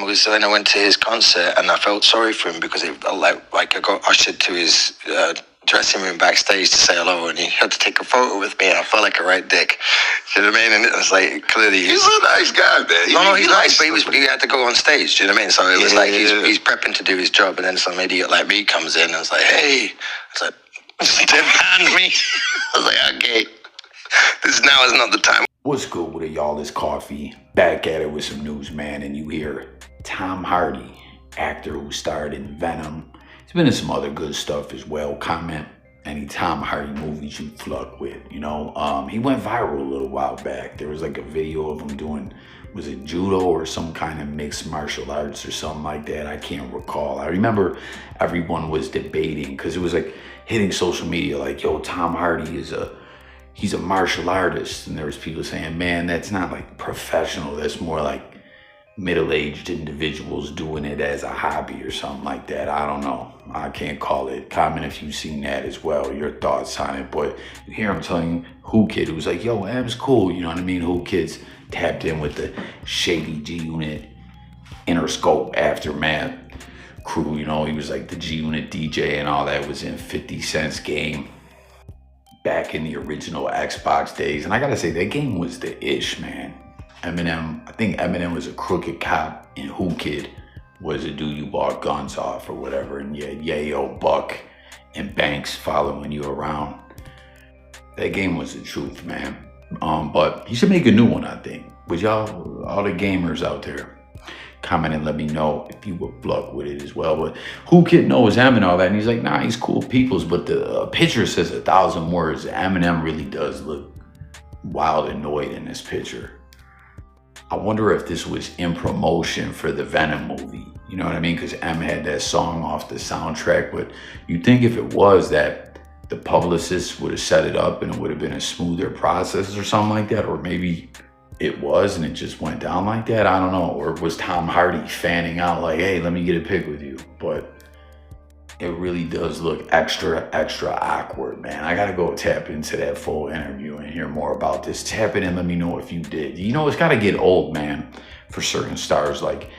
was when I went to his concert, and I felt sorry for him because I got ushered to his dressing room backstage to say hello, and he had to take a photo with me, and I felt like a right dick. Do you know what I mean? And it was like, clearly he's a nice guy, man. No, he's nice, but he had to go on stage. Do you know what I mean? So it was like he's prepping to do his job, and then some idiot like me comes in and it's like, hey, it's like, didn't hand me. I was like, okay, now is not the time. What's good with it, y'all? It's Coffee, back at it with some news, man. And you hear Tom Hardy, actor who starred in Venom. He's been in some other good stuff as well. Comment any Tom Hardy movies you fuck with, you know. He went viral a little while back. There was like a video of him doing, was it judo or some kind of mixed martial arts or something like that? I can't recall. I remember everyone was debating because it was like hitting social media like, yo, Tom Hardy he's a martial artist. And there was people saying, man, that's not like professional. That's more like middle-aged individuals doing it as a hobby or something like that. I don't know. I can't call it. Comment if you've seen that as well, your thoughts on it. But you hear him telling Who Kid, who's like, yo, M's cool. You know what I mean? Who Kid's tapped in with the Shady G-Unit Interscope Aftermath crew. You know, he was like the G-Unit DJ and all that was in 50 Cent's game back in the original Xbox days. And I gotta say, that game was the ish, man. Eminem, I think Eminem was a crooked cop and Who Kid was a dude you bought guns off or whatever. And yeah, Yayo, Buck, and Banks following you around. That game was the truth, man. But he should make a new one, I think. Would y'all, all the gamers out there, comment and let me know if you would pluck with it as well. But Who Kid knows Em and all that, and he's like, nah, he's cool peoples, but the picture says 1,000 words. Eminem really does look wild annoyed in this picture. I wonder if this was in promotion for the Venom movie. You know what I mean? Because Em had that song off the soundtrack, but you'd think if it was that the publicist would have set it up and it would have been a smoother process or something like that, or maybe it was and it just went down like that. I don't know. Or was Tom Hardy fanning out like, hey, let me get a pic with you? But it really does look extra awkward, man. I gotta go tap into that full interview and hear more about this. Tap it and let me know if you did. You know, it's gotta get old, man, for certain stars like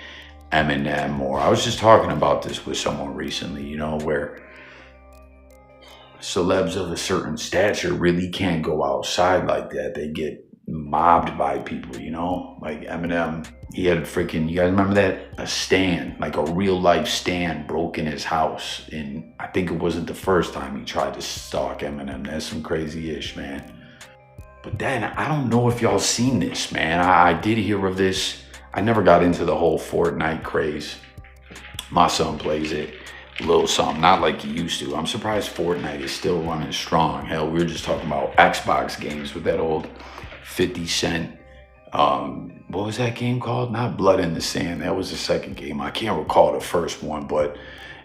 Eminem. Or I was just talking about this with someone recently, you know, where celebs of a certain stature really can't go outside like that. They get mobbed by people, you know, like Eminem. He had a freaking, you guys remember that? A stand, like a real life stand broke in his house. And I think it wasn't the first time he tried to stalk Eminem. That's some crazy ish, man. But then I don't know if y'all seen this, man. I did hear of this. I never got into the whole Fortnite craze. My son plays it a little something, not like he used to. I'm surprised Fortnite is still running strong. Hell, we were just talking about Xbox games with that old 50 Cent, what was that game called? Not Blood in the Sand. That was the second game. I can't recall the first one, but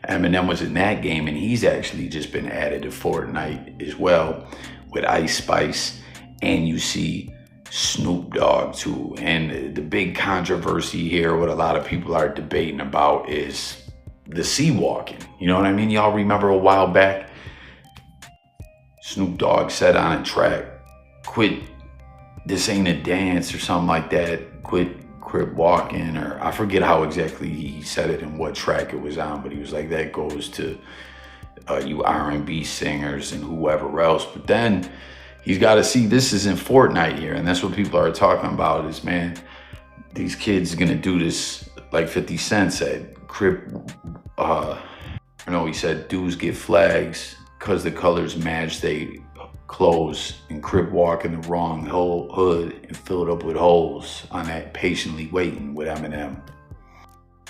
Eminem was in that game, and he's actually just been added to Fortnite as well with Ice Spice, and you see Snoop Dogg too. And the big controversy here, what a lot of people are debating about, is the sea walking. You know what I mean? Y'all remember a while back, Snoop Dogg said on a track, quit, this ain't a dance or something like that. Quit Crip walking, or I forget how exactly he said it and what track it was on, but he was like, that goes to you R&B singers and whoever else. But then he's got to see this is in Fortnite here, and that's what people are talking about is, man, these kids are gonna do this like 50 Cent said. Crip, he said dudes get flags because the colors match they clothes, and Crip walk in the wrong hood and fill it up with holes on that Patiently Waiting with Eminem.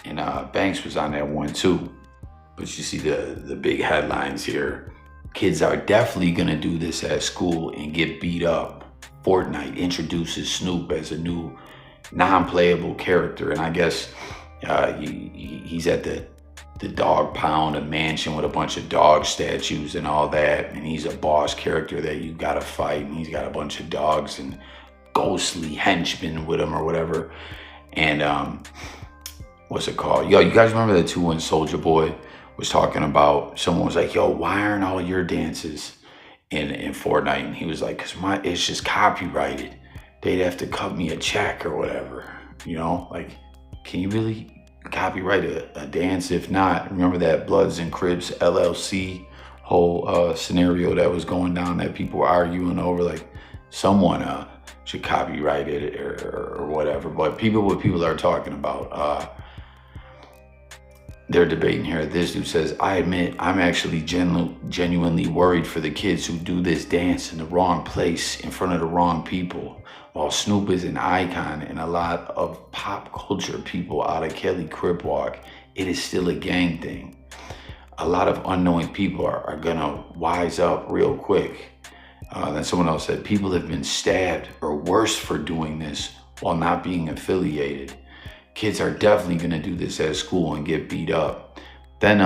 And Banks was on that one too. But you see the big headlines here. Kids are definitely gonna do this at school and get beat up. Fortnite introduces Snoop as a new non-playable character, and I guess he's at the dog pound, a mansion with a bunch of dog statues and all that, and he's a boss character that you gotta fight, and he's got a bunch of dogs and ghostly henchmen with him or whatever. And what's it called? Yo, you guys remember that too when Soulja Boy was talking about, someone was like, yo, why aren't all your dances in Fortnite? And he was like, cause it's just copyrighted. They'd have to cut me a check or whatever, you know, like can you really copyright a dance? If not, remember that Bloods and Crips LLC whole scenario that was going down that people were arguing over, like someone should copyright it or whatever. But what people are talking about, they're debating here. This dude says, I admit I'm actually genuinely worried for the kids who do this dance in the wrong place in front of the wrong people. While Snoop is an icon and a lot of pop culture people out of Kelly Crip Walk, it is still a gang thing. A lot of unknowing people are gonna wise up real quick. Then someone else said, people have been stabbed or worse for doing this while not being affiliated. Kids are definitely gonna do this at school and get beat up. Then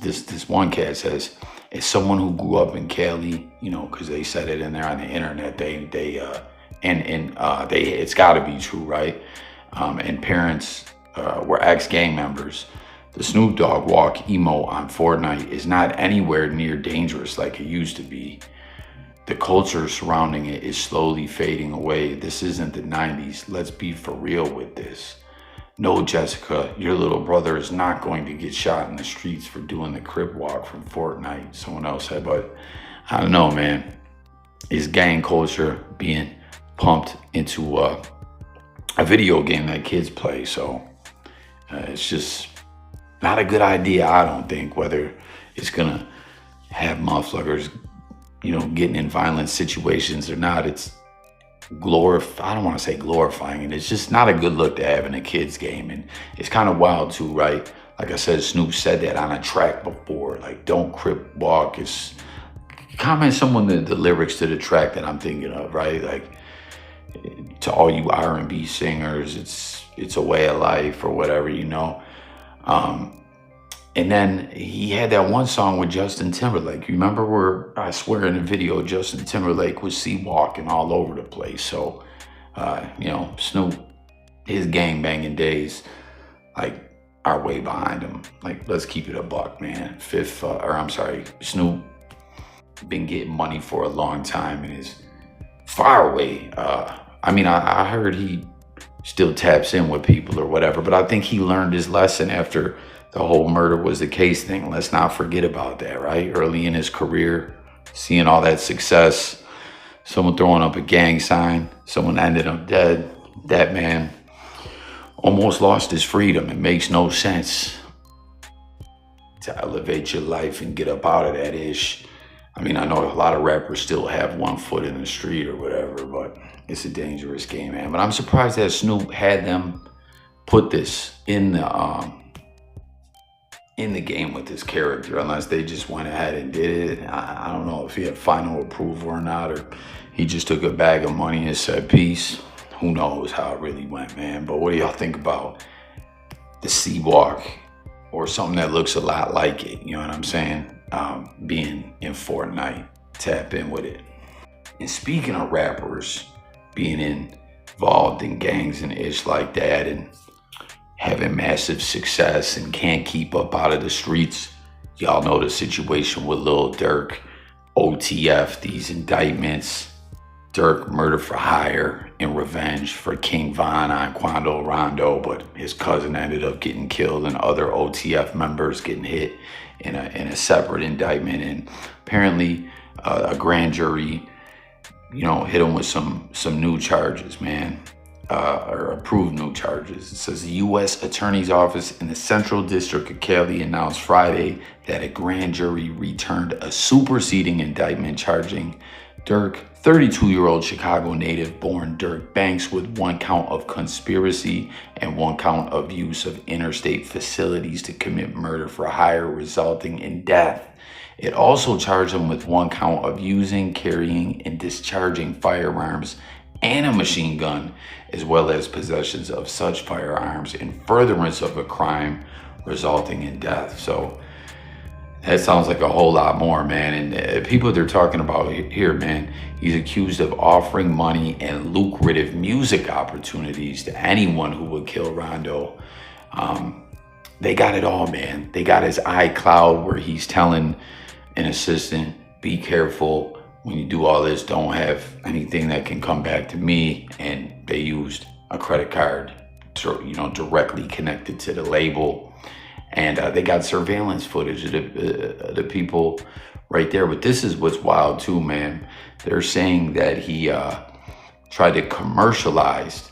this one cat says, as someone who grew up in Cali, you know, because they said it in there on the internet, it's got to be true, right? And parents were ex-gang members. The Snoop Dogg walk emo on Fortnite is not anywhere near dangerous like it used to be. The culture surrounding it is slowly fading away. This isn't the 90s. Let's be for real with this. No, Jessica, your little brother is not going to get shot in the streets for doing the Crip walk from Fortnite, someone else said. But I don't know, man. Is gang culture being pumped into a video game that kids play? So it's just not a good idea, I don't think, whether it's gonna have motherfuckers, you know, getting in violent situations or not. It's I don't want to say glorifying it. It's just not a good look to have in a kid's game. And it's kind of wild too, right? Like I said, Snoop said that on a track before, like, don't Crip walk. It's comment someone the lyrics to the track that I'm thinking of, right? Like, to all you R&B singers, it's a way of life or whatever, you know. And then he had that one song with Justin Timberlake. You remember where, I swear in the video, Justin Timberlake was walking all over the place. So, you know, Snoop, his gang banging days, like, are way behind him. Like, let's keep it a buck, man. Snoop been getting money for a long time and is far away. I mean, I heard he still taps in with people or whatever, but I think he learned his lesson after the whole murder was the case thing. Let's not forget about that, right? Early in his career, seeing all that success, someone throwing up a gang sign, someone ended up dead. That man almost lost his freedom. It makes no sense to elevate your life and get up out of that ish. I mean, I know a lot of rappers still have one foot in the street or whatever, but it's a dangerous game, man. But I'm surprised that Snoop had them put this in the game with his character, unless they just went ahead and did it. I don't know if he had final approval or not, or he just took a bag of money and said peace. Who knows how it really went, man. But what do y'all think about the C-Walk or something that looks a lot like it? You know what I'm saying? Being in Fortnite, tap in with it. And speaking of rappers being involved in gangs and ish like that and having massive success and can't keep up out of the streets, y'all know the situation with Lil Durk, OTF, these indictments. Durk murder for hire in revenge for King Von on Quando Rondo, but his cousin ended up getting killed and other OTF members getting hit in a separate indictment. And apparently a grand jury, you know, hit him with some new charges, man, or approved new charges. It says the U.S. Attorney's Office in the Central District of Cali announced Friday that a grand jury returned a superseding indictment charging Durk, 32-year-old Chicago native born Durk Banks, with one count of conspiracy and one count of use of interstate facilities to commit murder for hire resulting in death. It also charged him with one count of using, carrying, and discharging firearms and a machine gun, as well as possessions of such firearms in furtherance of a crime resulting in death. So that sounds like a whole lot more, man. And people they're talking about here, man, he's accused of offering money and lucrative music opportunities to anyone who would kill Rondo. They got it all, man. They got his iCloud where he's telling an assistant, be careful when you do all this, don't have anything that can come back to me. And they used a credit card directly connected to the label. And they got surveillance footage of the people right there. But this is what's wild too, man. They're saying that he tried to commercialize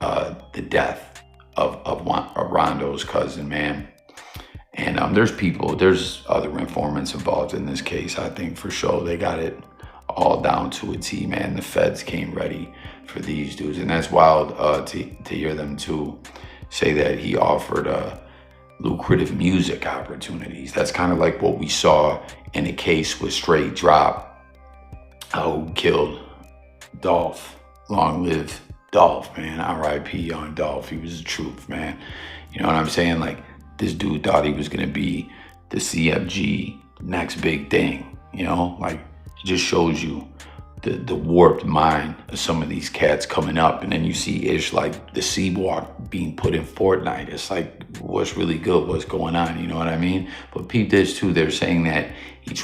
the death of Rondo's cousin, man. And there's other informants involved in this case. I think for sure they got it all down to a T, man. The feds came ready for these dudes. And that's wild to hear them too say that he offered lucrative music opportunities. That's kind of like what we saw in the case with Straight Drop, who killed Dolph. Long live Dolph, man. R.I.P. Young Dolph. He was the truth, man. You know what I'm saying? Like, this dude thought he was gonna be the CFG next big thing, you know? Like, it just shows you the warped mind of some of these cats coming up. And then you see ish like the C-Walk being put in Fortnite. It's like, what's really good? What's going on? You know what I mean? But peep this too. They're saying that he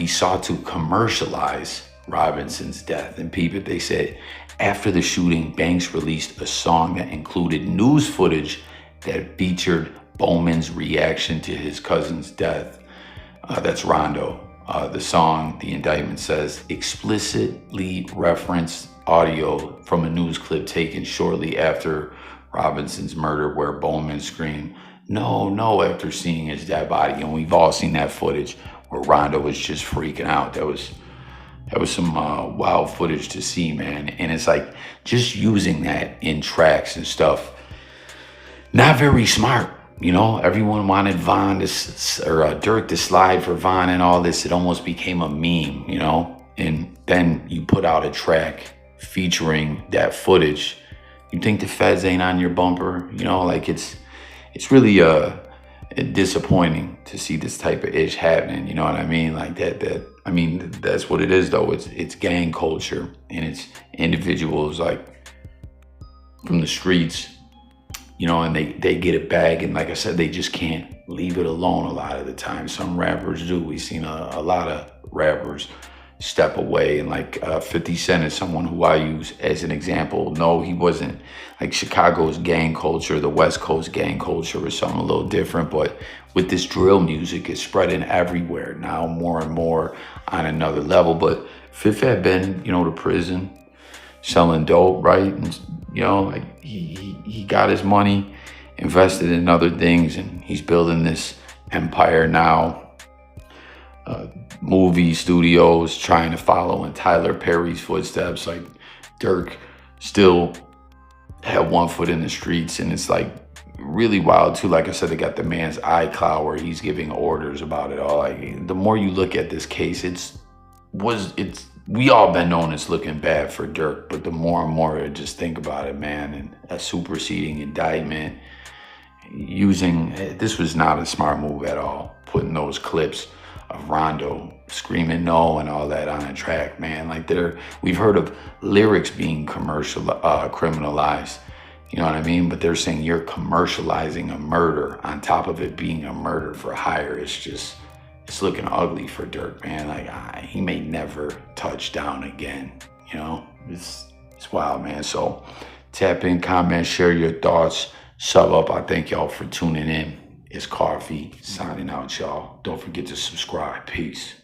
sought to commercialize Robinson's death. And peep it, they said, after the shooting, Banks released a song that included news footage that featured Bowman's reaction to his cousin's death. That's Rondo. The song, the indictment says, explicitly referenced audio from a news clip taken shortly after Robinson's murder, where Bowman screamed, "No, no," after seeing his dead body. And we've all seen that footage where Rondo was just freaking out. That was some wild footage to see, man. And it's like, just using that in tracks and stuff, not very smart. You know, everyone wanted Von Durk to slide for Von and all this. It almost became a meme, you know? And then you put out a track featuring that footage. You think the feds ain't on your bumper? You know, like it's really disappointing to see this type of ish happening. You know what I mean? Like that's what it is though. It's gang culture, and it's individuals like from the streets, you know, and they get a bag, and like I said, they just can't leave it alone a lot of the time. Some rappers do. We've seen a lot of rappers step away, and like 50 Cent is someone who I use as an example. No, he wasn't like Chicago's gang culture, the West Coast gang culture was something a little different, but with this drill music, it's spreading everywhere now, more and more on another level. But Fifth had been, you know, to prison, selling dope, right? And, you know, like he got his money, invested in other things, and he's building this empire now. Movie studios trying to follow in Tyler Perry's footsteps. Like, Durk still had one foot in the streets, and it's like really wild too. Like I said, they got the man's iCloud where he's giving orders about it all. Like, the more you look at this case, we all been known it's looking bad for Durk, but the more and more I just think about it, man, and a superseding indictment, this was not a smart move at all, putting those clips of Rondo screaming no and all that on a track, man. Like, we've heard of lyrics being criminalized, you know what I mean? But they're saying you're commercializing a murder on top of it being a murder for hire. It's looking ugly for Durk, man. Like, he may never touch down again, you know? It's wild, man. So tap in, comment, share your thoughts, sub up. I thank y'all for tuning in. It's Coffee signing out, y'all. Don't forget to subscribe. Peace.